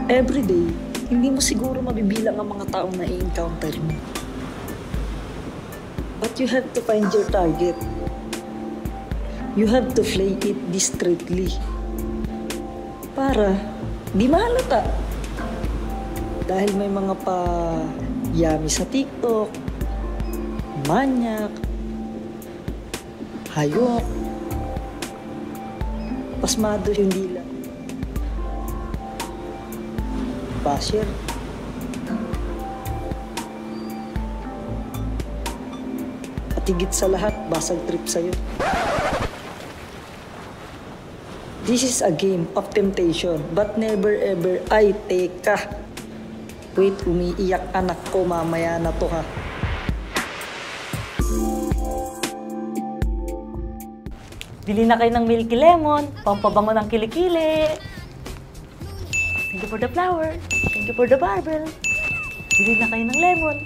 Everyday, hindi mo siguro mabibilang ang mga taong na-i-encounter mo. But you have to find your target. You have to play it discreetly. Para di mahalata. Dahil may mga pa-yami sa TikTok, manyak, hayok, pasmado yung dila. Basher. At higit sa lahat, basag trip sa'yo. This is a game of temptation, but never ever, ay, teka. Wait, umiiyak anak ko, mamaya na to ha. Bili na kayo ng Milky Lemon, pampabango ng kilikili. Thank you for the flower. Thank you for the barbell. Bili na kayo ng lemon.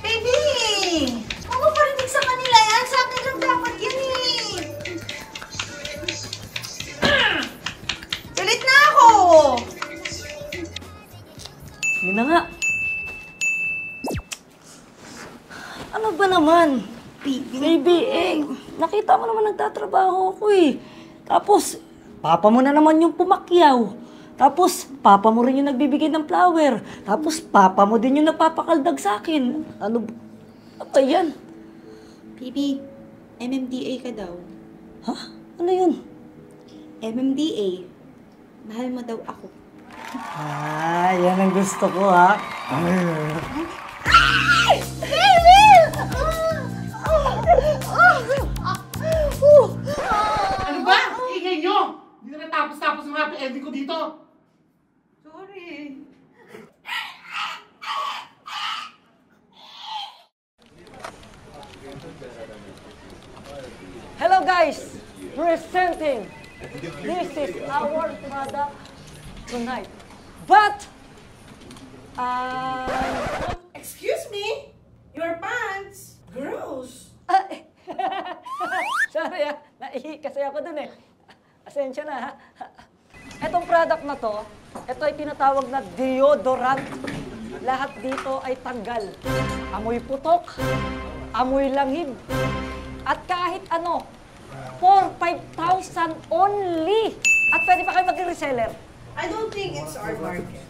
Baby! Huwag mo parinig sa kanila yan. Sa akin lang dapat yan eh. Galit na ako! Sige na nga. Ano ba naman? Baby, nakita mo naman nagtatrabaho ako eh. Tapos, papa mo na naman yung pumakyaw. Tapos, papa mo rin yung nagbibigay ng flower. Tapos, papa mo din yung nagpapakaldag sa akin. Ano ba yan? Baby, MMDA ka daw. Ha? Ano yun? MMDA. Mahal mo daw ako. Ah, yan ang gusto ko ha. Ay! Baby! Ano ba? Ingay nyo! Hindi na natapos-tapos yung happy ending ko dito. Sorry. Hello guys! Presenting! This is our product tonight. But, Excuse me? Your pants? Gross. sorry naihi kasi ako dun eh. Asensya na ha. Etong product na to, ito ay tinatawag na deodorant. Lahat dito ay tanggal. Amoy putok, amoy langib, at kahit ano, for 5,000 only. At pwede pa kayo mag-reseller. I don't think it's our market.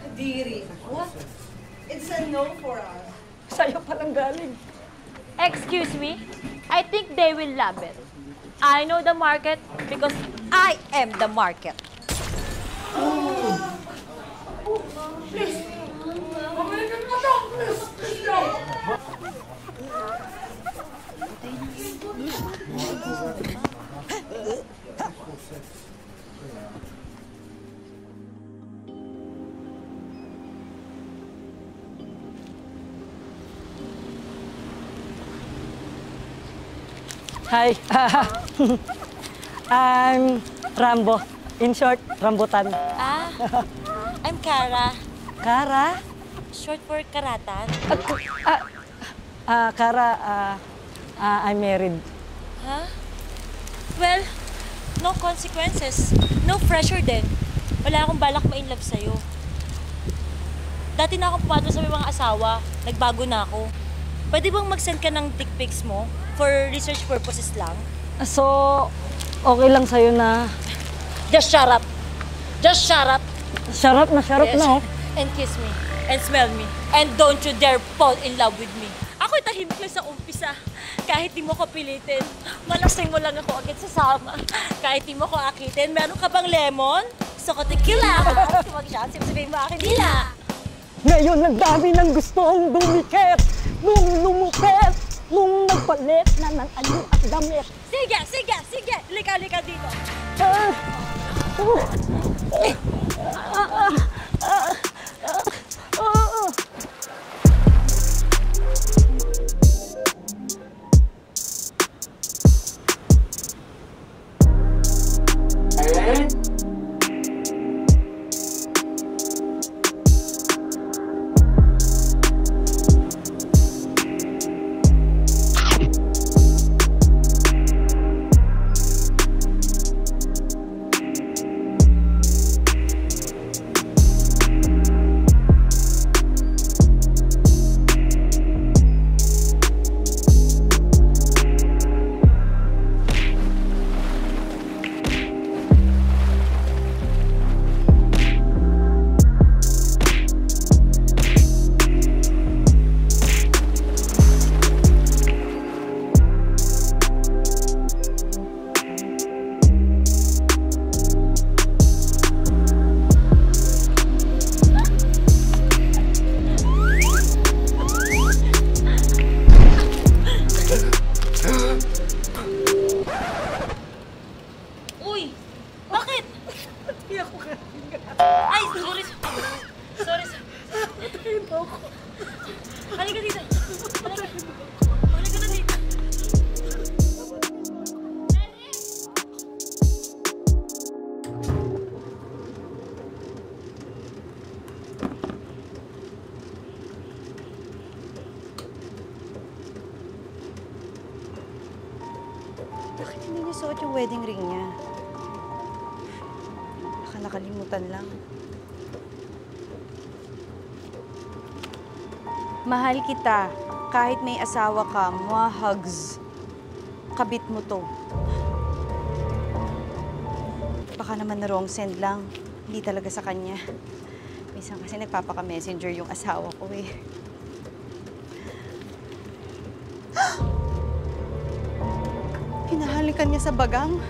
Kadiri. What? It's a no for us. Sa'yo palang galing. Excuse me, I think they will love it. I know the market because I am the market. Hi, I'm Rambo. In short, Rambutan. I'm Kara. Kara? Short for Karatan. Kara, I'm married. Huh? Well, no consequences. No pressure din. Wala akong balak ma-inlove sa'yo. Dati na akong pumadol sa may mga asawa. Nagbago na ako. Pwede bang mag-send ka ng dick pics mo for research purposes lang? So, okay lang sa'yo na... Just shut up! Just shut up! Sarap na, oh. And kiss me. And smell me. And don't you dare fall in love with me. Ako'y tahimik lang sa umpisa. Kahit di mo ko pilitin. Malasing mo lang ako agad sasama. Kahit di mo ko akitin. Meron ka bang lemon? Gusto ko tequila. Mag-shot, sabihin mo akin, dila. Ngayon ang dami ng gustong dumikit. Nung lumupit, nung nagpalit na ng anyo at damit. Sige, sige, sige. Lika dito. Uy! Bakit? Ay, sorry. Sorry. Halika dito. Halika na dito. Bakit hindi niya suot yung wedding ring niya? Baka nakalimutan lang. Mahal kita. Kahit may asawa ka, hugs. Kabit mo to. Baka naman na wrong send lang. Hindi talaga sa kanya. Minsan kasi nagpapaka-messenger yung asawa ko eh. Hinahalikan niya sa bagang.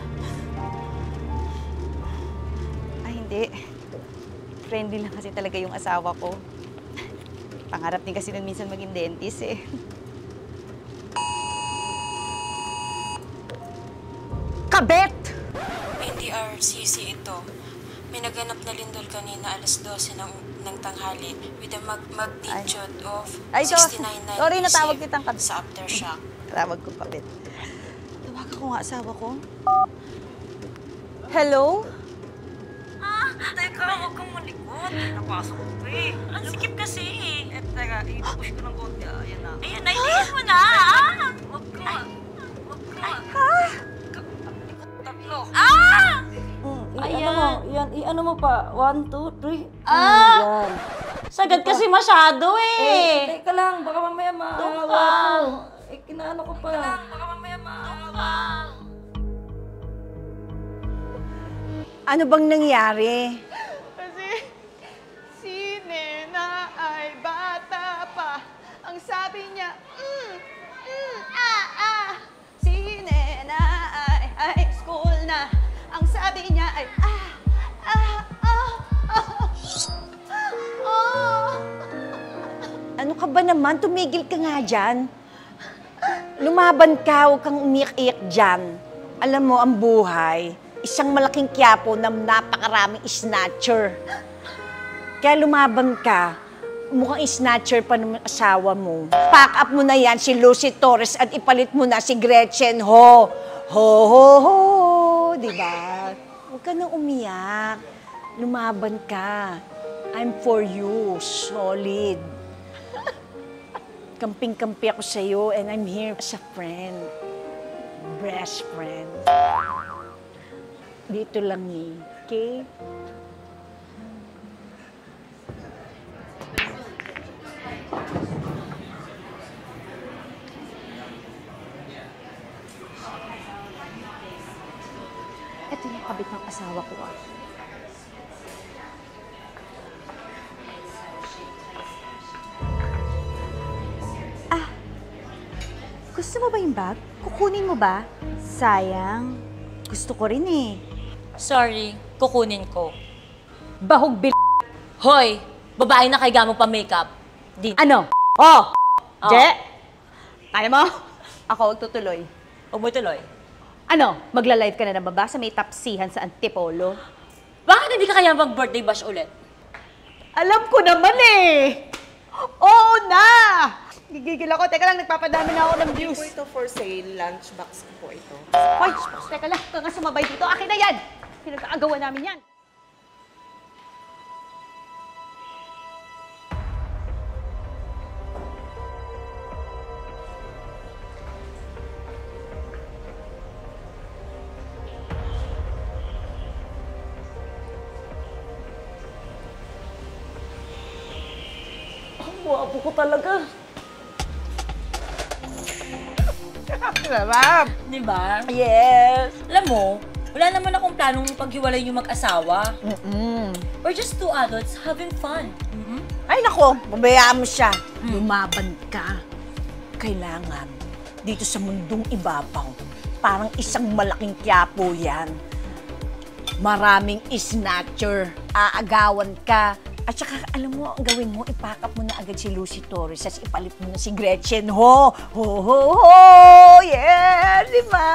Ay, hindi. Friendly lang kasi talaga yung asawa ko. Pangarap din kasi nun minsan maging dentist eh. Kabet! NDRCC ito. May naganap na lindol kanina alas 12 ng tanghali with a magnitude of Ay, 69.9 sorry, natawag kitang kabet. sa aftershock. Tawag ko kabit. Tawagan ko nga asawa ko. Hello? Teka, huwag kang malikot. Napasok ko eh. Ang sikip kasi eh. Teka, i-push ko ng konti. Ayan na. Ayan, nailihan mo na. Huwag ka. Huwag ka. Tatlo. Ayan. Ano mo pa? 1, 2, 3. Ah! Sagad kasi masyado eh. Teka lang, baka mamaya maawa ko. Kinaano ko pa. Baka mamaya maawa. Ano bang nangyari? Kasi si Nena ay bata pa. Ang sabi niya, Si Nena ay high school na. Ang sabi niya ay, Ano ka ba naman? Tumigil ka nga dyan. Lumaban ka, huwag kang umiyak-iyak dyan. Alam mo, ang buhay, isang malaking quiapo na napakaraming snatcher. Kaya lumaban ka, mukhang snatcher pa naman asawa mo. Pack up mo na yan si Lucy Torres at ipalit mo na si Gretchen Ho. Ho, ho, ho. Diba? Huwag ka nang umiyak. Lumaban ka. I'm for you. Solid. Kamping-kampi ako sa'yo and I'm here as a friend. Best friend. Dito lang eh. Okay? Ito yung kabit ng asawa ko ah. Gusto mo ba yung bag? Kukunin mo ba? Sayang. Gusto ko rin eh. Sorry, kukunin ko. Bahog bil... Hoy! Babae na kaiga mo pa makeup. Di. Ano? Oh! Je? Kaya mo? Ako magtutuloy. Huwag mo tuloy. Ano? Magla-live ka na ng baba sa may tapsihan sa Antipolo? Bakit hindi ka kaya mag-birthday bash ulit? Alam ko naman eh! Oo na! Gigigil ako. Teka lang, nagpapadami na ako ng views. Po ito for sale, lunchbox po ito. Hoy! Teka lang, kung nga sumabay dito, akin na yan! Pinag-aagawan namin yan. Ang guwapo ko talaga. Sarap! Di ba? Yes! Alam mo, wala naman akong planong paghiwalay yung mag-asawa. We're just two adults having fun. Ay nako, babayaan mo siya. Lumaban ka. Kailangan, dito sa mundong ibabaw, parang isang malaking Quiapo yan. Maraming snatcher, aagawan ka. At saka, alam mo, ang gawin mo, ipakap mo na agad si Lucy Torres at ipalit mo na si Gretchen. Ho! Ho, ho, ho! Yeah! Di ba?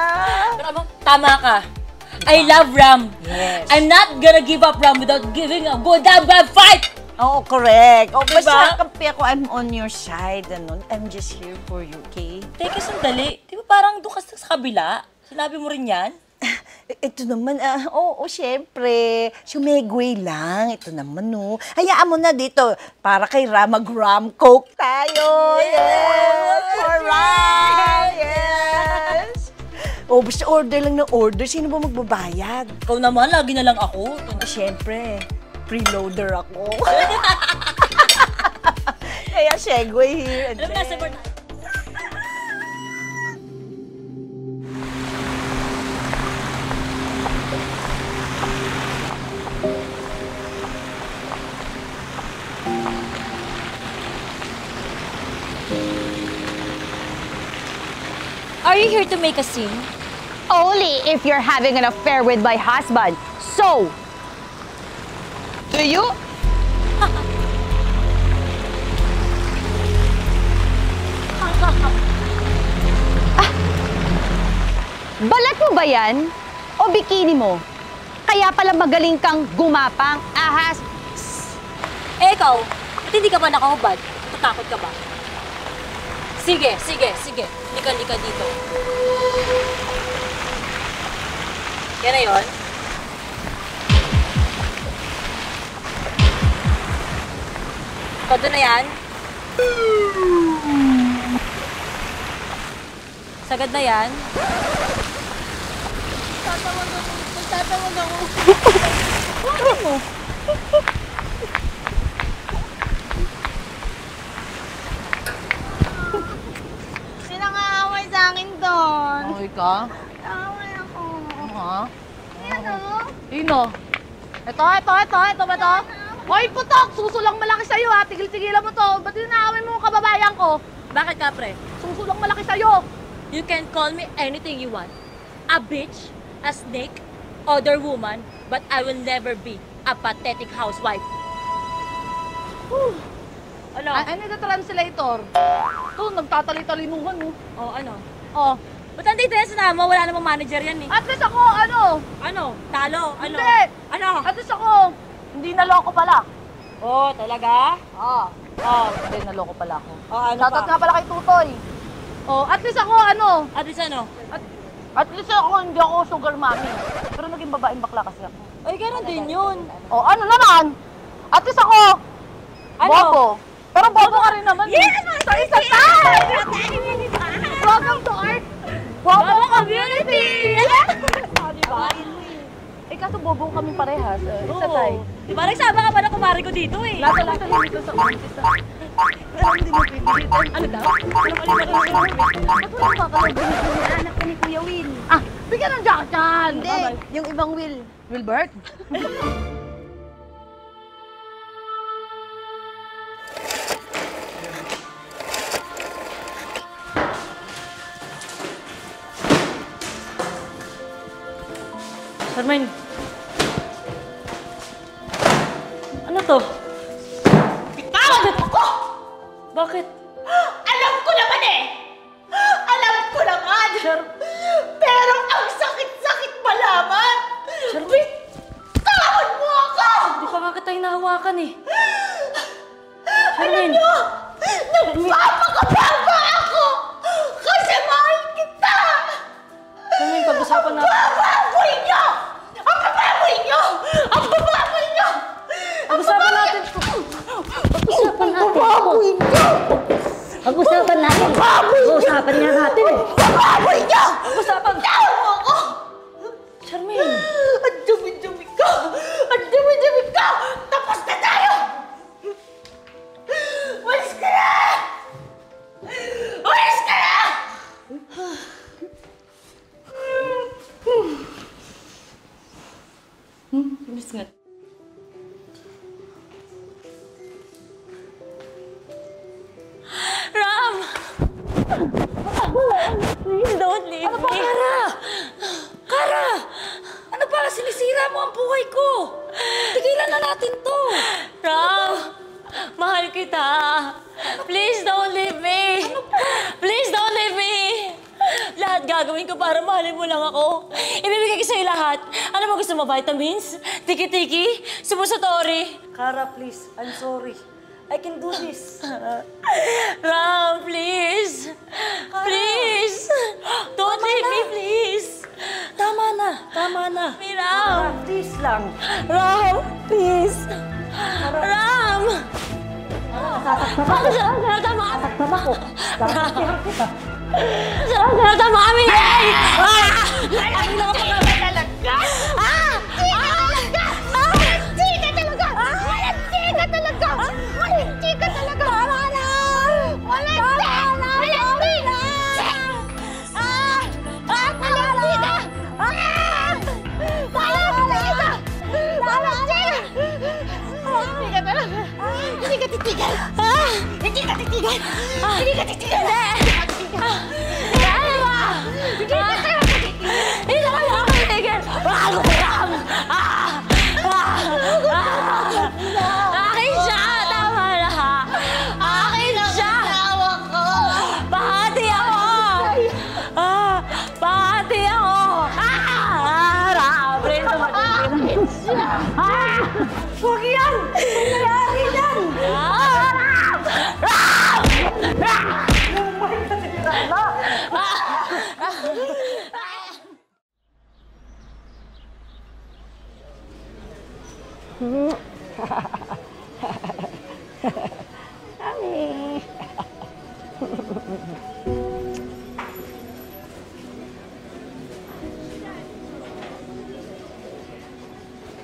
Pero aba, tama ka. I love Ram. Yes. I'm not gonna give up Ram without giving a good damn bad fight! Oo, correct. O, Diba? basta kampi ako, I'm on your side. Ano? I'm just here for you, okay? Teka, sandali. Di ba parang doon ka sa kabila? Sinabi mo rin yan? Ito naman, oo, syempre. Sumegway lang. Ito naman, no. Hayaan mo na dito. Para kay Ram, mag-Ram Coke tayo. Yes! For Ram! Yes! O, basta order lang ng order. Sino ba magbabayad? Ikaw naman, lagi na lang ako. Syempre, preloader ako. Kaya segway here. Alam na, sabar na. Are you here to make a scene? Only if you're having an affair with my husband. So, do you? Balat mo ba yan? O bikini mo? Kaya pala magaling kang gumapang, ahas. Eh, ikaw, ba't hindi ka ba nakahubad? Tatakot ka ba? Sige, sige, sige. Lika dito. Yan na yun. Todo na yan. Sagad na yan. Magtatawag ako. Ano mo? Sinangaaway sa akin doon. Okay ka? Away ako. Ha? Ano? Sino? Ito ba to? Hoy, putok! Susulang malaki sa'yo ha! Tigil-tigilan mo to! Ba't inaawin mo ang kababayan ko? Bakit ka, pre? Susulang malaki sa'yo! You can call me anything you want. A bitch, a snake, other woman, but I will never be a pathetic housewife. Ano? Ano yung translator? Ito, nagtatali-talinuhan mo. Oh, ano? Oh. Ba't nandito yan sa nama? Wala namang manager yan eh. At least ako, ano? Ano? Talo? Ano? Hindi! Ano? At least ako, hindi naloko pala. Oh, talaga? Hindi naloko pala ako. Oh, ano Shoutout pa? nga pala kay Tutoy. Oh, at least ako, ano? At least ano? At least ako, hindi ako sugar mommy. Pero naging babaeng bakla kasi ako. Ay, gano'n din yun. Oh, ano naman? At least ako, Ano? bobo. Pero bobo ka rin naman. Yes! Sa isa tayo! Welcome to art. Bobo community! Diba? Eh, kaso bobo kami parehas. Isa Oo. tayo. Diba nagsama ka pa na kumari ko dito eh. Lasa dito sa umpisa. Pero hindi mo pipilitan. Ano daw? Ba't walang kakalagin? Anak ko ni Kuya Will. Ah, bigyan ng jacket yan! Hindi, yung ibang Will. Wilbert? Carmen. to? Bitawan ako! Bakit? Alam ko naman eh! Alam ko naman! Pero ang sakit-sakit malaman! Bitawan mo ako! Di pa nga kita hinahawakan eh. Alam nyo! Nagpapakababa ako! Kasi mahal kita! Charmaine, pag-usapan natin. Bababoy nyo! Ang bababoy nyo! Ang bababoy nyo! Pag-usapan natin. Pag-usapan natin. Bababoy nyo! Pag-usapan natin. Pag-usapan nga natin eh. Bababoy nyo! Pag-usapan. Bitawan mo ako! Charmaine. Ang dumi-dumi ka! Ang dumi-dumi ka! Tapos na tayo! Walis ka na! Walis ka na! Bilis nga. Ram! Please don't leave me. Ano ba, Kara? Kara! Ano ba? Sinisira mo ang buhay ko! Tigilan na natin to! Ram! Mahal kita. Please don't leave me. Please don't leave me. Lahat gagawin ko para mahalin mo lang ako. Ibibigay ko sa'yo lahat. Ano mo gusto mo? Vitamins? Tiki-tiki? Sumusatori? Kara, please. I'm sorry. I can do this. Ram, please. Please. Don't leave me, please. Tama na. Tama na. Ram. Kara, please lang. Ram, please. Ram! Tama ako. Tama kami! Hindi ka talaga! Hindi ka talaga! Hindi ka talaga! Hindi ka talaga! Tama na! Hindi ka titigil! Hindi ka titigil! Hindi ka titigil! Hindi ka kaya ako titigil! Mahal ko si Ram! Akin siya! Tama na! Akin siya! Pahati ako! Pahati ako! Ram! Akin siya! Huwag yan! Mayayari yan!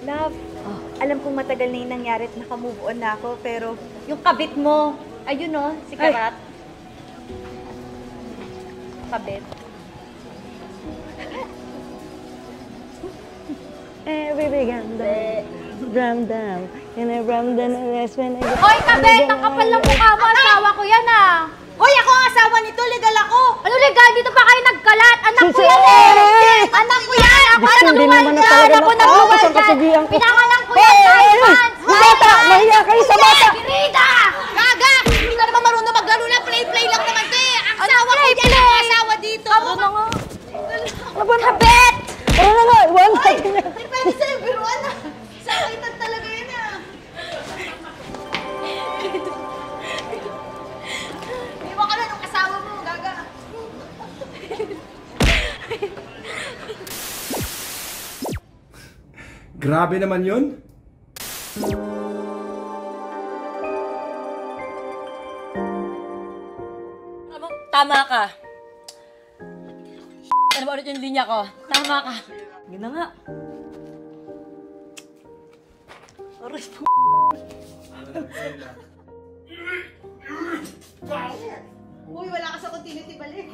Love, alam kong matagal na yung nangyari at nakamove on na ako, pero yung kabit mo, ayun no, si Karat. Kabit. Every ramdam, and I ramdam and rest when I go. Hoy, kabit! Ang kapal ng mukha mo! Asawa ko yan ah! Hoy, ako ang asawa nito! Legal ako! Ano legal? Dito pa kayo nagkalat! Anak ko yan eh! Anak ko yan! Ako ang nabuwal dyan! Ako nabuwal dyan! Pinangalan ko yan! 9 months! Bata! Mahiya kayo sa bata! Birida! Gaga! Hindi ka naman marunong maglaro na play-play lang naman to eh! Ang asawa ko yan! Ang asawa dito! Ano na nga? Kabit! Ano na nga? Iwan natin yan! Ay, pwede sa'yo biruan na! Sakaitan talaga yan ah! Iwan ka na nung asawa mo, Gaga! Grabe naman yun. Tama ka. Ano ba ulit yung linya ko? Tama ka. Yun na nga. Aray po. Uy, wala ka sa continuity balik.